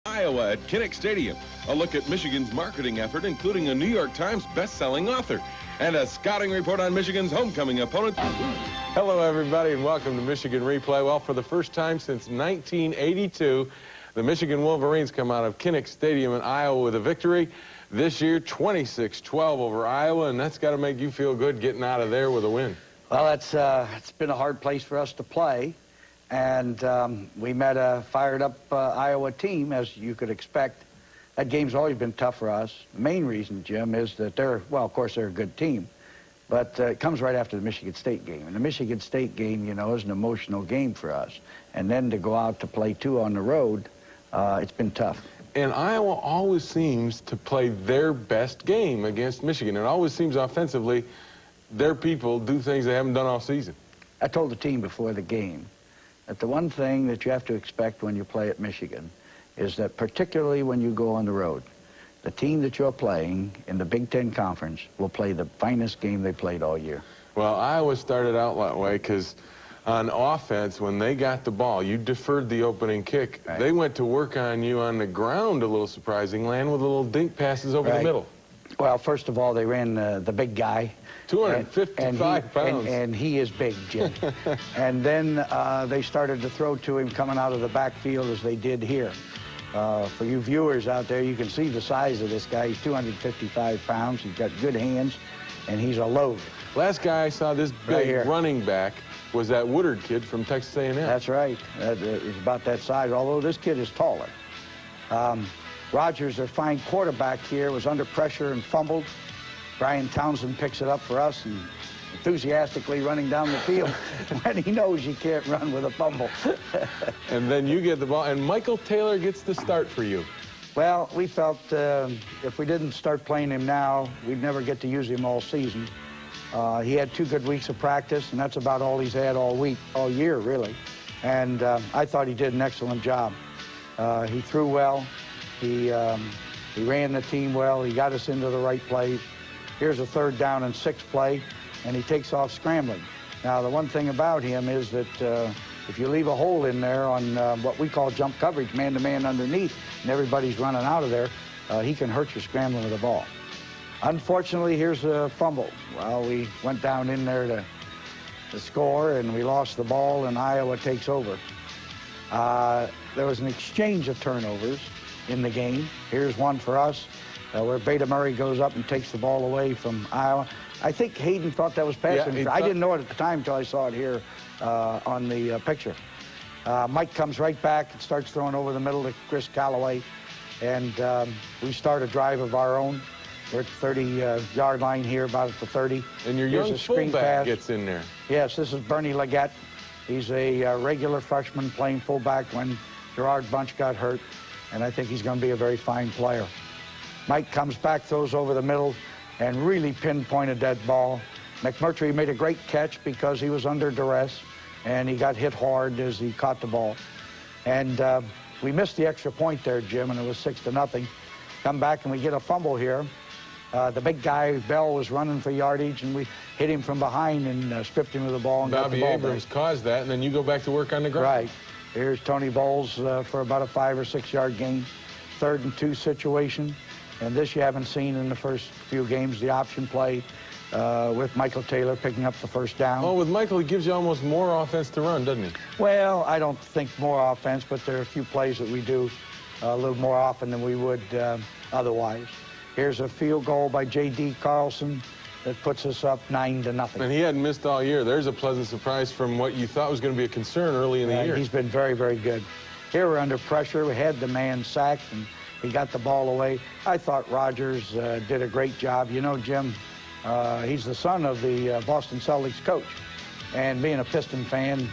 Iowa at Kinnick Stadium. A look at Michigan's marketing effort, including a New York Times best-selling author. And a scouting report on Michigan's homecoming opponent. Hello, everybody, and welcome to Michigan Replay. Well, for the first time since 1982, the Michigan Wolverines come out of Kinnick Stadium in Iowa with a victory. This year, 26-12 over Iowa, and that's got to make you feel good getting out of there with a win. Well, it's been a hard place for us to play, and we met a fired-up Iowa team, as you could expect. That game's always been tough for us. The main reason, Jim, is that well, of course, they're a good team, but it comes right after the Michigan State game. And the Michigan State game, you know, is an emotional game for us. And then to go out to play two on the road, it's been tough. And Iowa always seems to play their best game against Michigan. It always seems offensively their people do things they haven't done all season. I told the team before the game that the one thing that you have to expect when you play at Michigan is that particularly when you go on the road, the team that you're playing in the Big Ten Conference will play the finest game they played all year. Well, Iowa started out that way because on offense, when they got the ball, you deferred the opening kick. Right. They went to work on you on the ground, a little surprising, land with little dink passes over the middle. Well, first of all, they ran the big guy. 255 pounds. And he is big, Jim. And then they started to throw to him coming out of the backfield as they did here. For you viewers out there, you can see the size of this guy. He's 255 pounds. He's got good hands, and he's a load. Last guy I saw this big running back was that Woodard kid from Texas A&M. That's right. He's about that size, although this kid is taller. Rogers, their fine quarterback here, was under pressure and fumbled. Brian Townsend picks it up for us and enthusiastically running down the field when he knows you can't run with a fumble. And then you get the ball, and Michael Taylor gets the start for you. Well, we felt if we didn't start playing him now, we'd never get to use him all season. He had 2 good weeks of practice, and that's about all he's had all year, really. And I thought he did an excellent job. He threw well. He ran the team well. He got us into the right plays. Here's a 3rd down and 6 play, and he takes off scrambling. Now, the one thing about him is that if you leave a hole in there on what we call jump coverage, man-to-man underneath, and everybody's running out of there, he can hurt you scrambling with the ball. Unfortunately, here's a fumble. Well, we went down in there to score, and we lost the ball, and Iowa takes over. There was an exchange of turnovers in the game. Here's one for us, where Beta Murray goes up and takes the ball away from Iowa. I think Hayden thought that was pass interference. I didn't know it at the time until I saw it here on the picture. Mike comes right back and starts throwing over the middle to Chris Callaway, and we start a drive of our own. We're at the 30-yard line here, about at the 30. And your young fullback gets in there. Yes, this is Bernie Leggett. He's a regular freshman playing fullback when Gerard Bunch got hurt, and I think he's going to be a very fine player. Mike comes back, throws over the middle, and really pinpointed that ball. McMurty made a great catch because he was under duress, and he got hit hard as he caught the ball. And we missed the extra point there, Jim, and it was 6-0. Come back, and we get a fumble here. The big guy, Bell, was running for yardage, and we hit him from behind and stripped him of the ball and got the ball back. Bobby Abrams caused that, and then you go back to work on the ground. Right. Here's Tony Bowles for about a 5- or 6-yard gain. 3rd and 2 situation. And this you haven't seen in the first few games, the option play with Michael Taylor picking up the 1st down. Oh, with Michael, he gives you almost more offense to run, doesn't he? Well, I don't think more offense, but there are a few plays that we do a little more often than we would otherwise. Here's a field goal by J.D. Carlson that puts us up 9-0. And he hadn't missed all year. There's a pleasant surprise from what you thought was going to be a concern early in the year. He's been very, very good. Here we're under pressure. We had the man sacked, and he got the ball away. I thought Rogers did a great job. You know, Jim, he's the son of the Boston Celtics coach. And being a Piston fan,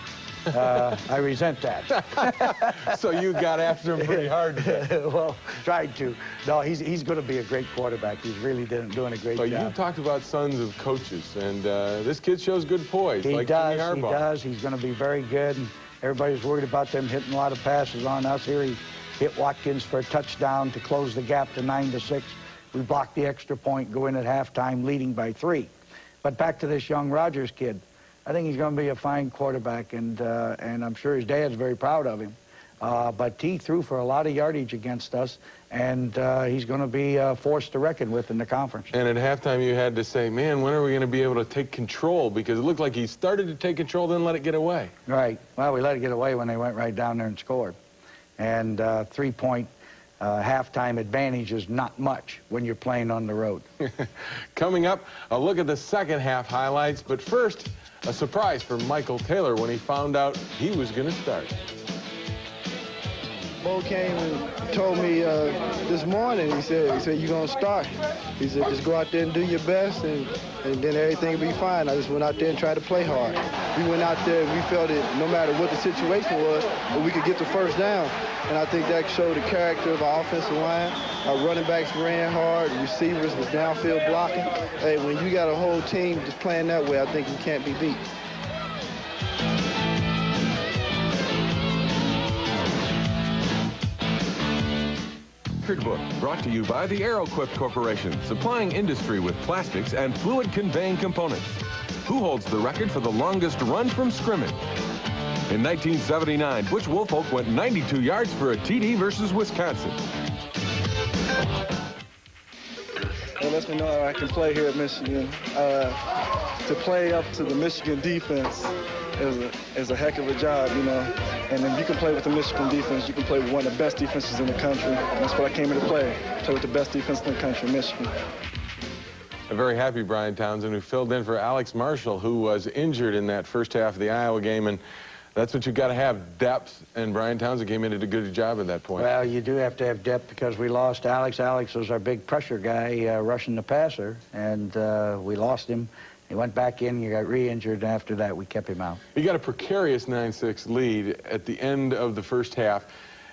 I resent that. So you got after him pretty hard today. Well, tried to. No, he's going to be a great quarterback. He's really doing a great job. You talked about sons of coaches, and this kid shows good poise. He does. He's going to be very good. And everybody's worried about them hitting a lot of passes on us. Here he hit Watkins for a touchdown to close the gap to 9-6. We blocked the extra point, go in at halftime, leading by 3. But back to this young Rogers kid. I think he's going to be a fine quarterback, and I'm sure his dad's very proud of him. But he threw for a lot of yardage against us, and he's going to be a force to reckon with in the conference. And at halftime, you had to say, man, when are we going to be able to take control? Because it looked like he started to take control, then let it get away. Right. Well, we let it get away when they went right down there and scored. And 3-point halftime advantage is not much when you're playing on the road. Coming up, a look at the second half highlights. But first, a surprise for Michael Taylor when he found out he was going to start. Bo came and told me this morning, he said, you're going to start. He said, just go out there and do your best, and then everything will be fine. I just went out there and tried to play hard. We went out there and we felt that no matter what the situation was, that we could get the first down. And I think that showed the character of our offensive line. Our running backs ran hard. The receivers was downfield blocking. Hey, when you got a whole team just playing that way, I think you can't be beat. Book, brought to you by the Aeroquip Corporation, supplying industry with plastics and fluid conveying components. Who holds the record for the longest run from scrimmage? In 1979, Butch Woolfolk went 92 yards for a TD versus Wisconsin. It lets me know I can play here at Michigan. To play up to the Michigan defense is a heck of a job, you know. And if you can play with the Michigan defense, you can play with one of the best defenses in the country. And that's what I came here to play with the best defense in the country, Michigan. A very happy Brian Townsend, who filled in for Alex Marshall, who was injured in that first half of the Iowa game. And that's what you've got to have, depth. And Brian Townsend came in and did a good job at that point. Well, you do have to have depth because we lost Alex. Alex was our big pressure guy, rushing the passer, and we lost him. He went back in, he got re-injured, and after that, we kept him out. You got a precarious 9-6 lead at the end of the first half,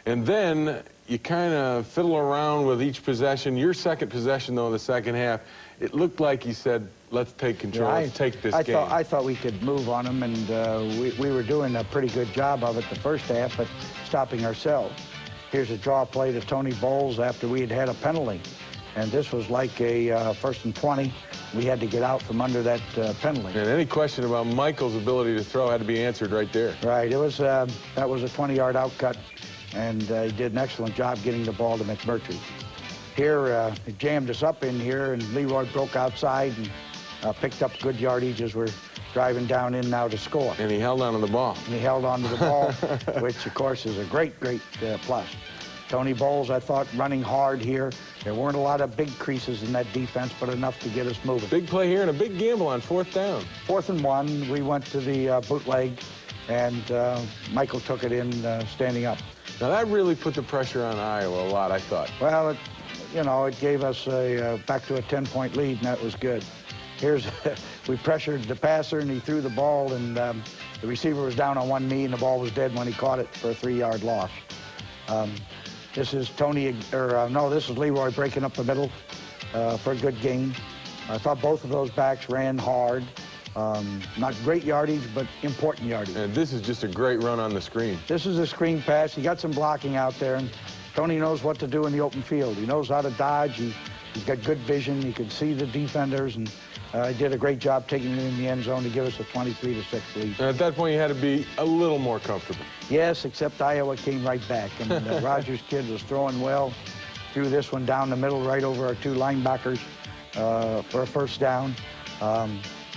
and then you kind of fiddle around with each possession. Your second possession, though, in the second half, it looked like he said, let's take control, let's take this game. I thought we could move on him, and we were doing a pretty good job of it the first half, but stopping ourselves. Here's a draw play to Tony Bowles after we had a penalty. And this was like a 1st and 20. We had to get out from under that penalty. And any question about Michael's ability to throw had to be answered right there. Right. It was that was a 20-yard outcut, and he did an excellent job getting the ball to McMurty. Here, he jammed us up in here, and Leroy broke outside and picked up good yardage as we're driving down in now to score. And he held on to the ball. And he held on to the ball, which, of course, is a great, great plus. Tony Bowles, I thought, running hard here. There weren't a lot of big creases in that defense, but enough to get us moving. Big play here and a big gamble on 4th down. 4th and 1, we went to the bootleg, and Michael took it in standing up. Now, that really put the pressure on Iowa a lot, I thought. Well, it gave us back to a 10-point lead, and that was good. Here's, we pressured the passer, and he threw the ball, and the receiver was down on one knee, and the ball was dead when he caught it for a 3-yard loss. This is this is Leroy breaking up the middle for a good gain. I thought both of those backs ran hard. Not great yardage, but important yardage. And this is just a great run on the screen. This is a screen pass. He got some blocking out there, and Tony knows what to do in the open field. He knows how to dodge. He's got good vision. He could see the defenders, and he did a great job taking it in the end zone to give us a 23-6 lead. And at that point, you had to be a little more comfortable. Yes, except Iowa came right back, and Rogers' kid was throwing well. Threw this one down the middle right over our 2 linebackers for a 1st down.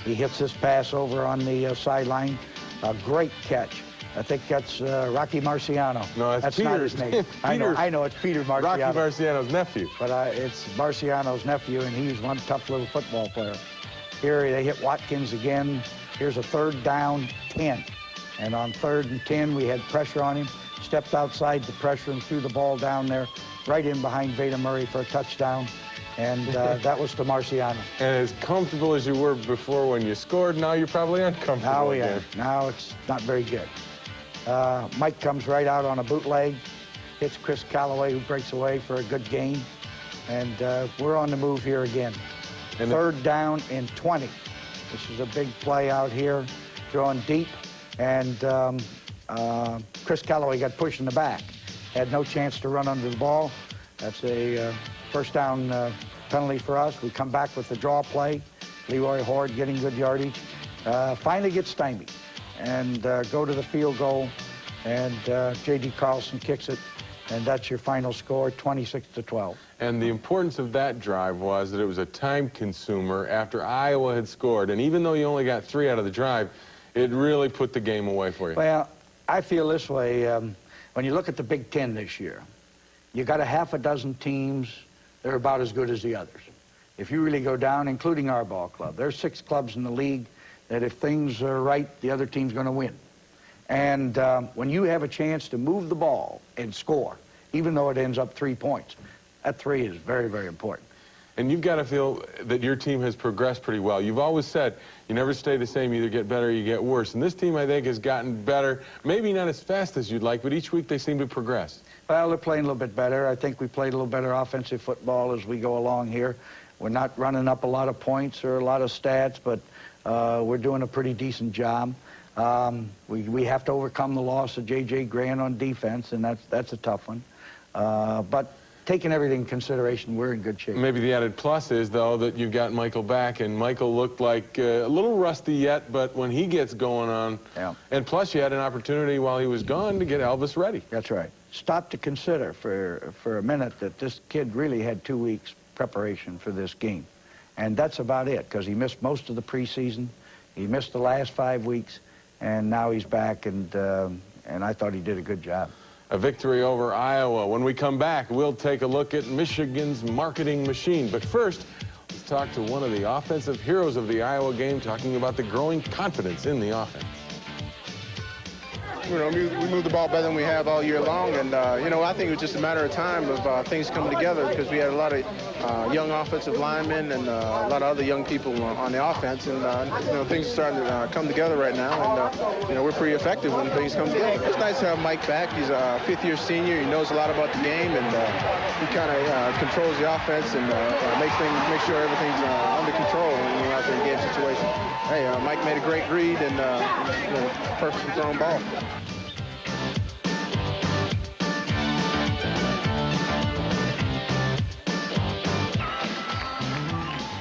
He hits this pass over on the sideline. A great catch. I think that's Rocky Marciano. No, that's not his name. I know it's Peter Marciano. Rocky Marciano's nephew. But it's Marciano's nephew, and he's one tough little football player. Here they hit Watkins again. Here's a 3rd down, 10. And on 3rd and 10, we had pressure on him. Stepped outside the pressure and threw the ball down there, right in behind Veda Murray for a touchdown. And that was to Marciano. And as comfortable as you were before when you scored, now you're probably uncomfortable. Now we are. Now it's not very good. Mike comes right out on a bootleg, hits Chris Callaway, who breaks away for a good gain. And we're on the move here again. And 3rd down and 20. This is a big play out here, throwing deep. And Chris Callaway got pushed in the back. Had no chance to run under the ball. That's a 1st down penalty for us. We come back with the draw play. Leroy Horde getting good yardage. Finally gets stymied and go to the field goal and J.D. Carlson kicks it, and that's your final score, 26-12. And the importance of that drive was that it was a time consumer after Iowa had scored, and even though you only got 3 out of the drive, it really put the game away for you. Well, I feel this way. When you look at the Big Ten this year, you got a half a dozen teams that are about as good as the others. If you really go down, including our ball club, there's 6 clubs in the league that if things are right, the other team's going to win. And when you have a chance to move the ball and score, even though it ends up 3 points, that 3 is very, very important. And you've got to feel that your team has progressed pretty well. You've always said you never stay the same, you either get better or you get worse. And this team, I think, has gotten better, maybe not as fast as you'd like, but each week they seem to progress. Well, they're playing a little bit better. I think we played a little better offensive football as we go along here. We're not running up a lot of points or a lot of stats, but we're doing a pretty decent job. We have to overcome the loss of J.J. Grant on defense, and that's a tough one. But taking everything in consideration, we're in good shape. Maybe the added plus is, though, that you've got Michael back, and Michael looked like a little rusty yet, but when he gets going on, yeah. And plus you had an opportunity while he was gone to get Elvis ready. That's right. Stop to consider for a minute that this kid really had 2 weeks preparation for this game. And that's about it, because he missed most of the preseason. He missed the last 5 weeks, and now he's back, and I thought he did a good job. A victory over Iowa. When we come back, we'll take a look at Michigan's marketing machine. But first, let's talk to one of the offensive heroes of the Iowa game, talking about the growing confidence in the offense. You know, we moved the ball better than we have all year long, and you know, I think it was just a matter of time of things coming together, because we had a lot of young offensive linemen and a lot of other young people on the offense, and you know, things are starting to come together right now, and you know, we're pretty effective when things come together. It's nice to have Mike back. He's a 5th-year senior. He knows a lot about the game, and he kind of controls the offense and make sure everything's under control when we're out there in game situation. Hey, Mike made a great read and you know, perfectly thrown ball.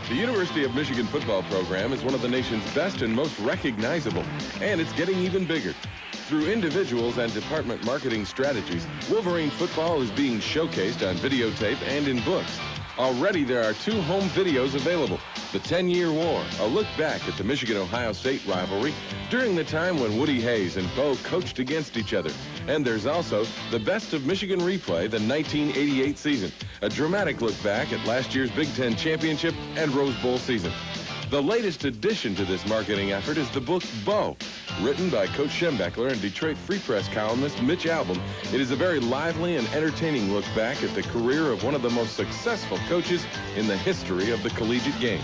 The University of Michigan football program is one of the nation's best and most recognizable, and it's getting even bigger. Through individuals and department marketing strategies, Wolverine football is being showcased on videotape and in books. Already there are 2 home videos available. The 10-Year War, a look back at the Michigan-Ohio State rivalry during the time when Woody Hayes and Bo coached against each other. And there's also the Best of Michigan Replay, the 1988 season, a dramatic look back at last year's Big Ten Championship and Rose Bowl season. The latest addition to this marketing effort is the book Bo, written by Coach Schembechler and Detroit Free Press columnist Mitch Albom. It is a very lively and entertaining look back at the career of one of the most successful coaches in the history of the collegiate game.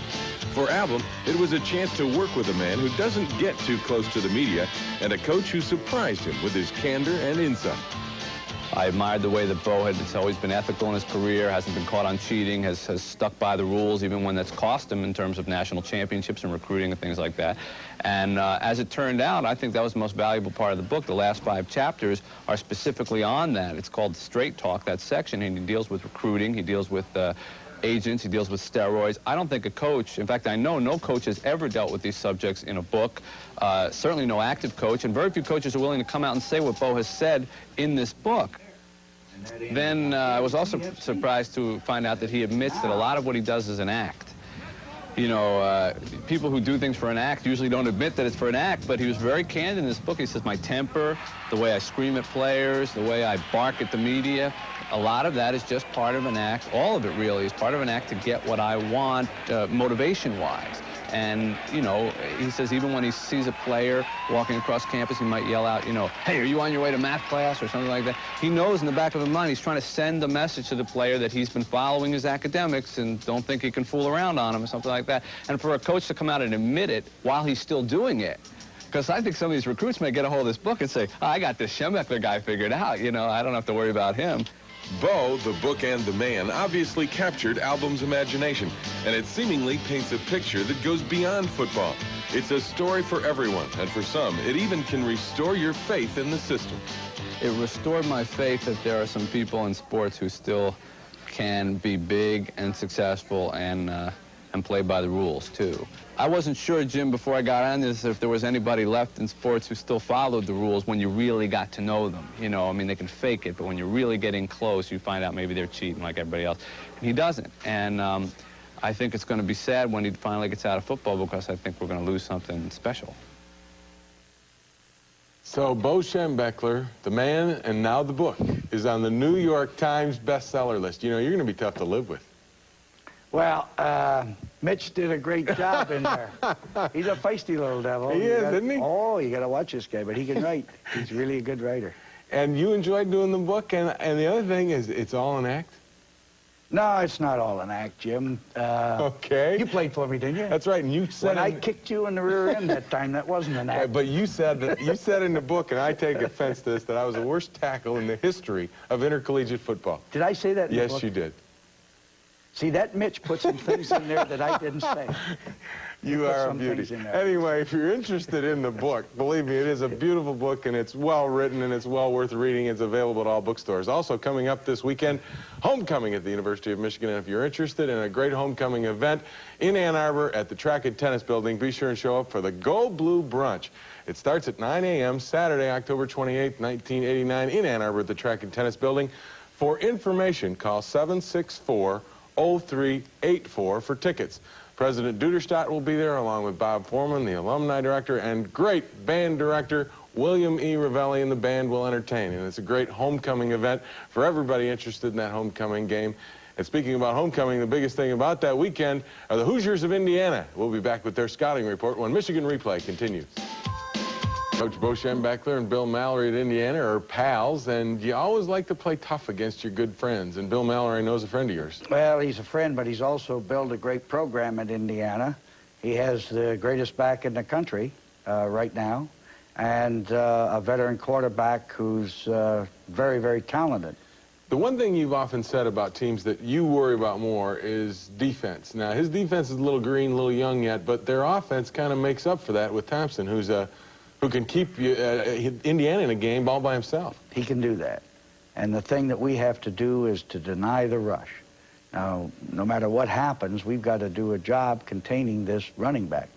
For Albom, it was a chance to work with a man who doesn't get too close to the media and a coach who surprised him with his candor and insight. I admired the way that Bo has always been ethical in his career, hasn't been caught on cheating, has stuck by the rules, even when that's cost him in terms of national championships and recruiting and things like that. And as it turned out, I think that was the most valuable part of the book. The last 5 chapters are specifically on that. It's called Straight Talk, that section, and he deals with recruiting, he deals with agents, he deals with steroids. I don't think a coach, in fact, I know no coach has ever dealt with these subjects in a book, certainly no active coach, and very few coaches are willing to come out and say what Bo has said in this book. Then I was also surprised to find out that he admits that a lot of what he does is an act. You know, people who do things for an act usually don't admit that it's for an act, but he was very candid in this book. He says, my temper, the way I scream at players, the way I bark at the media, a lot of that is just part of an act. All of it really is part of an act to get what I want motivation-wise. And, you know, he says even when he sees a player walking across campus, he might yell out, you know, hey, are you on your way to math class or something like that? He knows in the back of his mind he's trying to send a message to the player that he's been following his academics and don't think he can fool around on him or something like that. And for a coach to come out and admit it while he's still doing it, because I think some of these recruits may get a hold of this book and say, oh, I got this Schembechler guy figured out, you know, I don't have to worry about him. Bo, the book and the man, obviously captured Albom's imagination, and it seemingly paints a picture that goes beyond football. It's a story for everyone, and for some, it even can restore your faith in the system. It restored my faith that there are some people in sports who still can be big and successful and and play by the rules, too. I wasn't sure, Jim, before I got on this, if there was anybody left in sports who still followed the rules when you really got to know them. You know, I mean, they can fake it, but when you're really getting close, you find out maybe they're cheating like everybody else. And he doesn't. And I think it's going to be sad when he finally gets out of football, because I think we're going to lose something special. So Bo Schembechler, the man and now the book, is on the New York Times bestseller list. You know, you're going to be tough to live with. Well, Mitch did a great job in there. He's a feisty little devil. He is, isn't he? Oh, you got to watch this guy, but he can write. He's really a good writer. And you enjoyed doing the book, and the other thing is it's all an act? No, it's not all an act, Jim. Okay. You played for me, didn't you? That's right, and you said... When I kicked you in the rear end that time, that wasn't an act. But you said in the book, and I take offense to this, that I was the worst tackle in the history of intercollegiate football. Did I say that in the book? Yes, you did. See, that Mitch put some things in there that I didn't say. You are a beauty. Anyway, if you're interested in the book, believe me, it is a beautiful book, and it's well written, and it's well worth reading. It's available at all bookstores. Also coming up this weekend, homecoming at the University of Michigan. And if you're interested in a great homecoming event in Ann Arbor at the Track and Tennis Building, be sure and show up for the Go Blue Brunch. It starts at 9 a.m. Saturday, October 28, 1989, in Ann Arbor at the Track and Tennis Building. For information, call 764-0384 for tickets. President Duderstadt will be there, along with Bob Foreman, the alumni director, and great band director William E. Ravelli, and the band will entertain. And it's a great homecoming event for everybody interested in that homecoming game. And speaking about homecoming, the biggest thing about that weekend are the Hoosiers of Indiana. We'll be back with their scouting report when Michigan Replay continues. Coach Bo Schembechler and Bill Mallory at Indiana are pals, and you always like to play tough against your good friends. And Bill Mallory knows a friend of yours. Well, he's a friend, but he's also built a great program at Indiana. He has the greatest back in the country right now, and a veteran quarterback who's very, very talented. The one thing you've often said about teams that you worry about more is defense. Now, his defense is a little green, a little young yet, but their offense kind of makes up for that with Thompson, who can keep Indiana in a game all by himself. He can do that. And the thing that we have to do is to deny the rush. Now, no matter what happens, we've got to do a job containing this running back.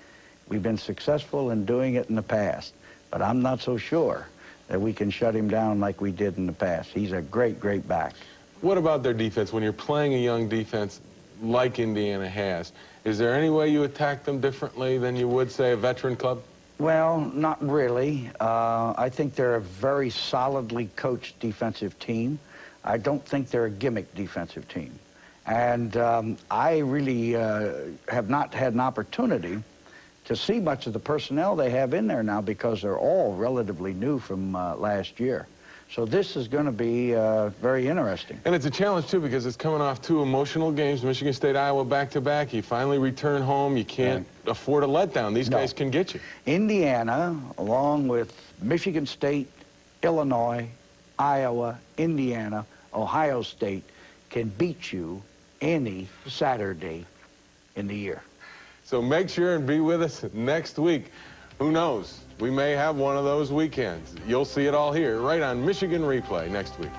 We've been successful in doing it in the past, but I'm not so sure that we can shut him down like we did in the past. He's a great, great back. What about their defense? When you're playing a young defense like Indiana has, is there any way you attack them differently than you would, say, a veteran club? Well, not really. I think they're a very solidly coached defensive team. I don't think they're a gimmick defensive team. And I really have not had an opportunity to see much of the personnel they have in there now, because they're all relatively new from last year. So this is going to be very interesting. And it's a challenge, too, because it's coming off two emotional games, Michigan State, Iowa, back-to-back. You finally return home. You can't afford a letdown. These guys can get you. Indiana, along with Michigan State, Illinois, Iowa, Indiana, Ohio State, can beat you any Saturday in the year. So make sure and be with us next week. Who knows? We may have one of those weekends. You'll see it all here, right on Michigan Replay next week.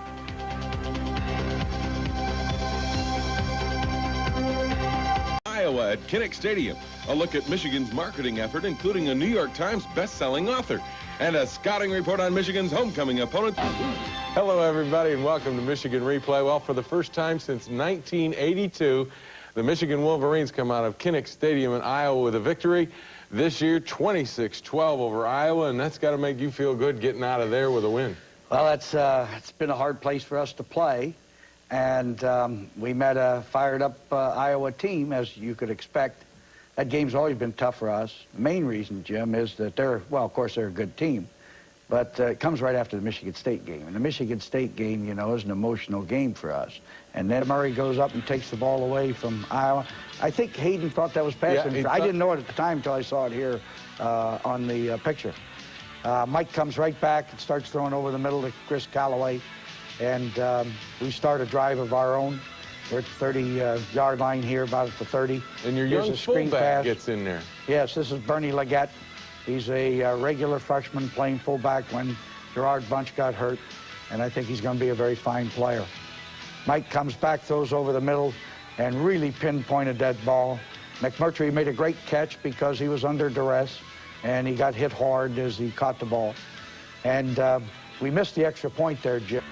Iowa at Kinnick Stadium. A look at Michigan's marketing effort, including a New York Times best-selling author, and a scouting report on Michigan's homecoming opponent. Hello, everybody, and welcome to Michigan Replay. Well, for the first time since 1982, the Michigan Wolverines come out of Kinnick Stadium in Iowa with a victory. This year, 26-12 over Iowa, and that's got to make you feel good getting out of there with a win. Well, it's been a hard place for us to play, and we met a fired-up Iowa team, as you could expect. That game's always been tough for us. The main reason, Jim, is that well, of course, they're a good team, but it comes right after the Michigan State game. And the Michigan State game, you know, is an emotional game for us. And then Murray goes up and takes the ball away from Iowa. I think Hayden thought that was passing. Yeah, I didn't know it at the time until I saw it here on the picture. Mike comes right back and starts throwing over the middle to Chris Callaway. And we start a drive of our own. We're at the 30-yard line here, about at the 30. And your young fullback gets in there. Yes, this is Bernie Leggett. He's a regular freshman playing fullback when Gerard Bunch got hurt. And I think he's going to be a very fine player. Mike comes back, throws over the middle, and really pinpointed that ball. McMurty made a great catch because he was under duress, and he got hit hard as he caught the ball. And we missed the extra point there, Jim.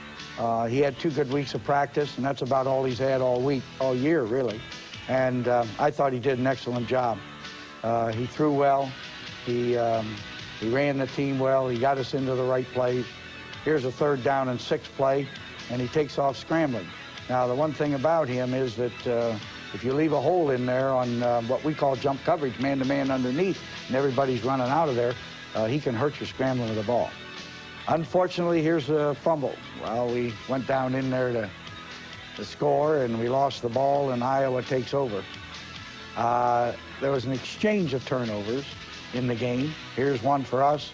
He had 2 good weeks of practice, and that's about all he's had all year, really. And I thought he did an excellent job. He threw well. He ran the team well. He got us into the right plays. Here's a 3rd down and 6 play, and he takes off scrambling. Now, the one thing about him is that if you leave a hole in there on what we call jump coverage, man-to-man underneath, and everybody's running out of there, he can hurt your scrambling of the ball. Unfortunately, here's a fumble. Well, we went down in there to score, and we lost the ball, and Iowa takes over. There was an exchange of turnovers in the game. Here's one for us.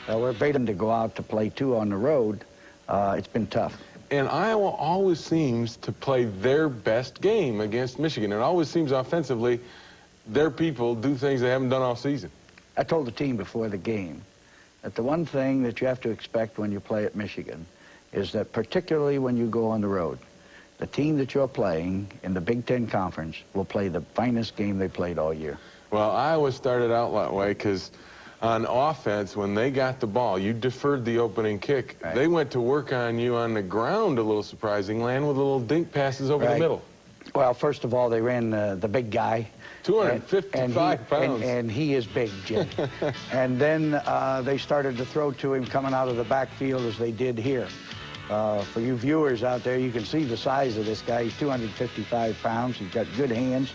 We're baiting to go out to play 2 on the road. It's been tough. And Iowa always seems to play their best game against Michigan. It always seems offensively their people do things they haven't done all season. I told the team before the game that the one thing that you have to expect when you play at Michigan is that particularly when you go on the road, the team that you're playing in the Big Ten Conference will play the finest game they played all year. Well, Iowa started out that way because on offense, when they got the ball, you deferred the opening kick. Right. They went to work on you on the ground, a little surprising, land with little dink passes over the middle. Well, first of all, they ran the big guy. 255 pounds. And he is big, Jim. And then they started to throw to him coming out of the backfield as they did here. For you viewers out there, you can see the size of this guy. He's 255 pounds. He's got good hands,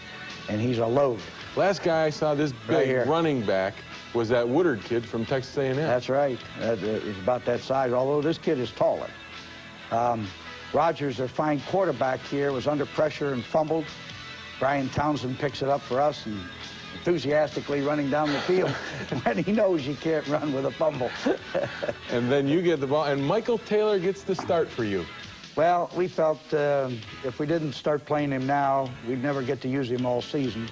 and he's a load. Last guy I saw this big running back was that Woodard kid from Texas A&M. That's right. He's about that size, although this kid is taller. Rogers, their fine quarterback here, was under pressure and fumbled. Brian Townsend picks it up for us and enthusiastically running down the field when he knows you can't run with a fumble. And then you get the ball, and Michael Taylor gets the start for you. Well, we felt if we didn't start playing him now, we'd never get to use him all season.